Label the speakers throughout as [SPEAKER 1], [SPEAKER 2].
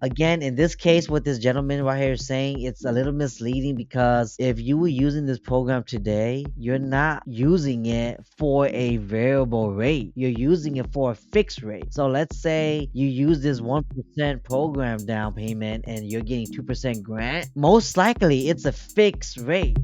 [SPEAKER 1] Again, in this case, what this gentleman right here is saying, it's a little misleading because if you were using this program today, you're not using it for a variable rate. You're using it for a fixed rate. So let's say you use this 1% program down payment and you're getting 2% grant. Most likely, it's a fixed rate.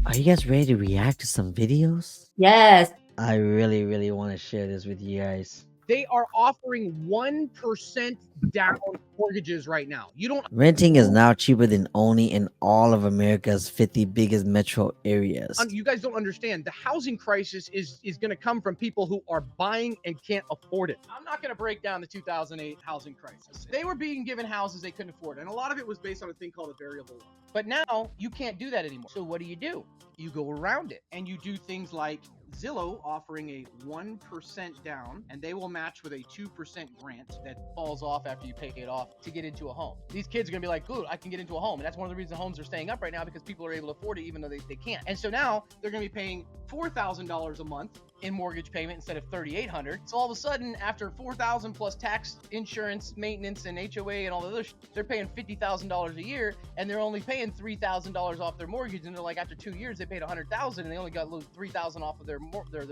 [SPEAKER 1] Are you guys ready to react to some videos?
[SPEAKER 2] Yes.
[SPEAKER 1] I really want to share this with you guys.
[SPEAKER 3] They are offering 1% down mortgages right now. You don't.
[SPEAKER 1] Renting is now cheaper than owning in all of America's 50 biggest metro areas.
[SPEAKER 3] You guys don't understand. The housing crisis is going to come from people who are buying and can't afford it. I'm not going to break down the 2008 housing crisis. They were being given houses they couldn't afford, and a lot of it was based on a thing called a variable loan. But now you can't do that anymore. So what do? You go around it, and you do things like Zillow offering a 1% down, and they will match with a 2% grant that falls off after you pay it off to get into a home. These kids are gonna be like, good, I can get into a home. And that's one of the reasons homes are staying up right now, because people are able to afford it even though they can't. And so now they're gonna be paying $4,000 a month in mortgage payment instead of $3,800. So all of a sudden, after $4,000 plus tax, insurance, maintenance, and HOA and all the other they're paying $50,000 a year, and they're only paying $3,000 off their mortgage. And they're like, after 2 years, they paid $100,000, and they only got $3,000 off of their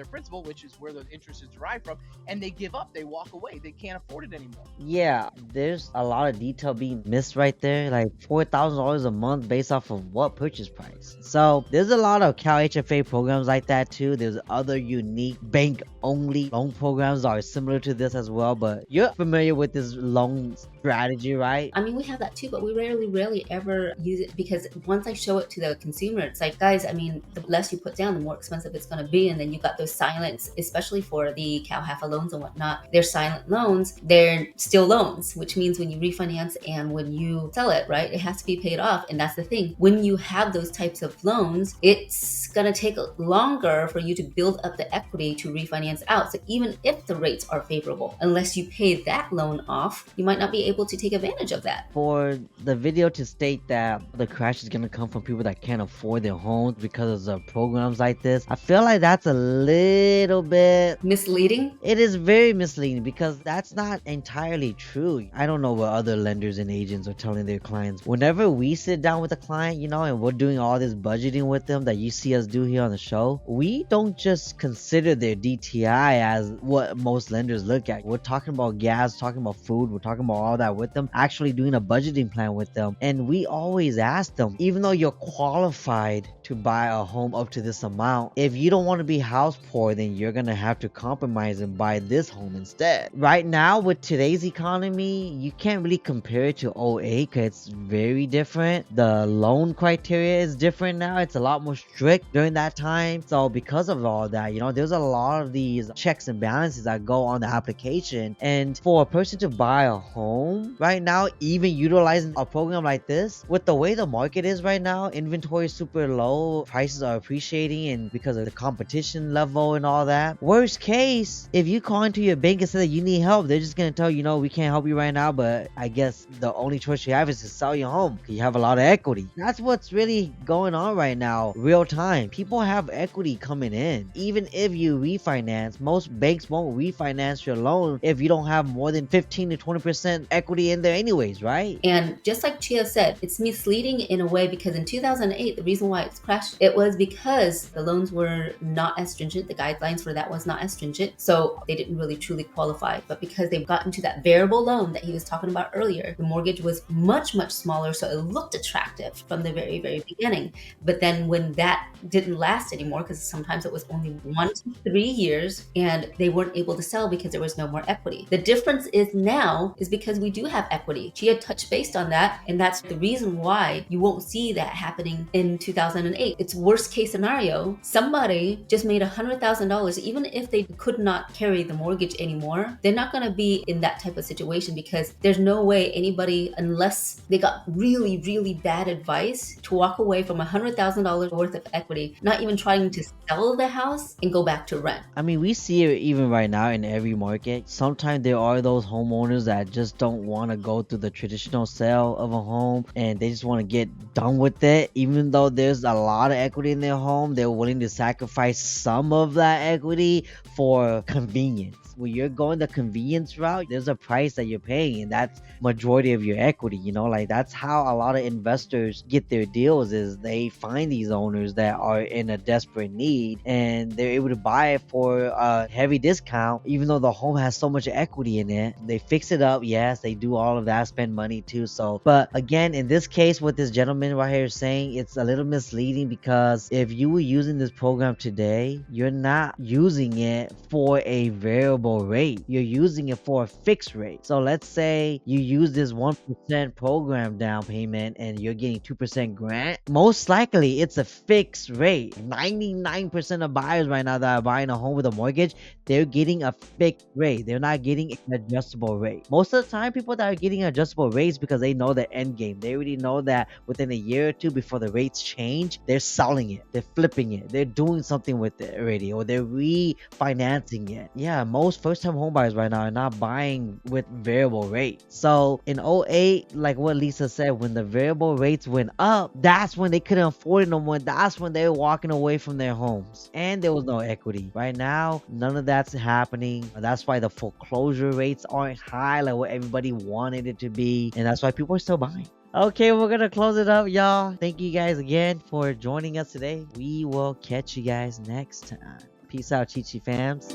[SPEAKER 3] principal, which is where the interest is derived from. And they give up. They walk away. They can't afford it anymore.
[SPEAKER 1] Yeah, there's a lot of detail being missed right there. Like $4,000 a month based off of what purchase price. So there's a lot of Cal HFA programs like that too. There's other unique bank only loan programs that are similar to this as well, but you're familiar with this loan strategy, right?
[SPEAKER 2] I mean, we have that too, but we rarely ever use it, because once I show it to the consumer, it's like, guys, I mean, the less you put down, the more expensive it's going to be. And then you got those silent, especially for the Cal HFA loans and whatnot, they're silent loans. They're still loans, which means when you refinance and when you sell it, right, it has to be paid off. And that's the thing. When you have those types of loans, it's going to take longer for you to build up the equity to refinance out. So even if the rates are favorable, unless you pay that loan off, you might not be able to take advantage of that.
[SPEAKER 1] For the video to state that the crash is going to come from people that can't afford their homes because of programs like this, I feel like that's a little bit
[SPEAKER 2] misleading.
[SPEAKER 1] It is very misleading because that's not entirely true. I don't know what other lenders and agents are telling their clients. Whenever we sit down with a client, you know, and we're doing all this budgeting with them that you see us do here on the show, we don't just consider their DTI as what most lenders look at. We're talking about gas, talking about food, we're talking about all that with them, actually doing a budgeting plan with them. And we always ask them, even though you're qualified to buy a home up to this amount, if you don't want to be house poor, then you're gonna have to compromise and buy this home instead. Right now, with today's economy, you can't really compare it to '08 because it's very different. The loan criteria is different now. It's a lot more strict during that time. So because of all that, you know, there's a lot of these checks and balances that go on the application. And for a person to buy a home right now, even utilizing a program like this, with the way the market is right now, inventory is super low, prices are appreciating, and because of the competition level and all that, worst case, if you call into your bank and say that you need help, they're just gonna tell you, no, we can't help you right now, but I guess the only choice you have is to sell your home because you have a lot of equity. That's what's really going on right now, real time. People have equity coming in. Even if you refinance, most banks won't refinance your loan if you don't have more than 15 to 20% equity in there anyways, right?
[SPEAKER 2] And just like Chia said, it's misleading in a way because in 2008, the reason why it's crashed, it was because the loans were not as stringent. The guidelines for that was not as stringent. So they didn't really truly qualify. But because they've gotten to that variable loan that he was talking about earlier, the mortgage was much smaller. So it looked attractive from the very beginning. But then when that didn't last anymore, because sometimes it was only 1 to 3 years, and they weren't able to sell because there was no more equity. The difference is now is because we do have equity. Chia touched based on that, and that's the reason why you won't see that happening in 2008. It's worst case scenario. Somebody just made $100,000, even if they could not carry the mortgage anymore, they're not going to be in that type of situation because there's no way anybody, unless they got really bad advice, to walk away from $100,000 worth of equity, not even trying to sell the house and go back to rent.
[SPEAKER 1] I mean, we see it even right now in every market. Sometimes there are those homeowners that just don't want to go through the traditional sale of a home and they just want to get done with it. Even though there's a lot of equity in their home, they're willing to sacrifice some of that equity for convenience. price. When you're going the convenience route, there's a price that you're paying, and that's majority of your equity. Like that's how a lot of investors get their deals, is they find these owners that are in a desperate need and they're able to buy it for a heavy discount, even though the home has so much equity in it. They fix it up, yes, they do all of that, spend money too. So, but again, in this case, what this gentleman right here is saying, it's a little misleading, because if you were using this program today, you're not using it for a variable rate, you're using it for a fixed rate. So let's say you use this 1% program down payment and you're getting 2% grant, most likely it's a fixed rate. 99% of buyers right now that are buying a home with a mortgage, they're getting a fixed rate. They're not getting an adjustable rate. Most of the time, people that are getting adjustable rates, because they know the end game. They already know that within a year or two before the rates change, they're selling it, they're flipping it, they're doing something with it already, or they're refinancing it. Yeah, most first-time home buyers right now are not buying with variable rates. So in 08, like what Lisa said, when the variable rates went up, that's when they couldn't afford it no more. That's when they were walking away from their homes, and there was no equity. Right now, none of that's happening. That's why the foreclosure rates aren't high like what everybody wanted it to be, and that's why people are still buying. Okay, we're gonna close it up, y'all. Thank you guys again for joining us today. We will catch you guys next time. Peace out, Chi fams.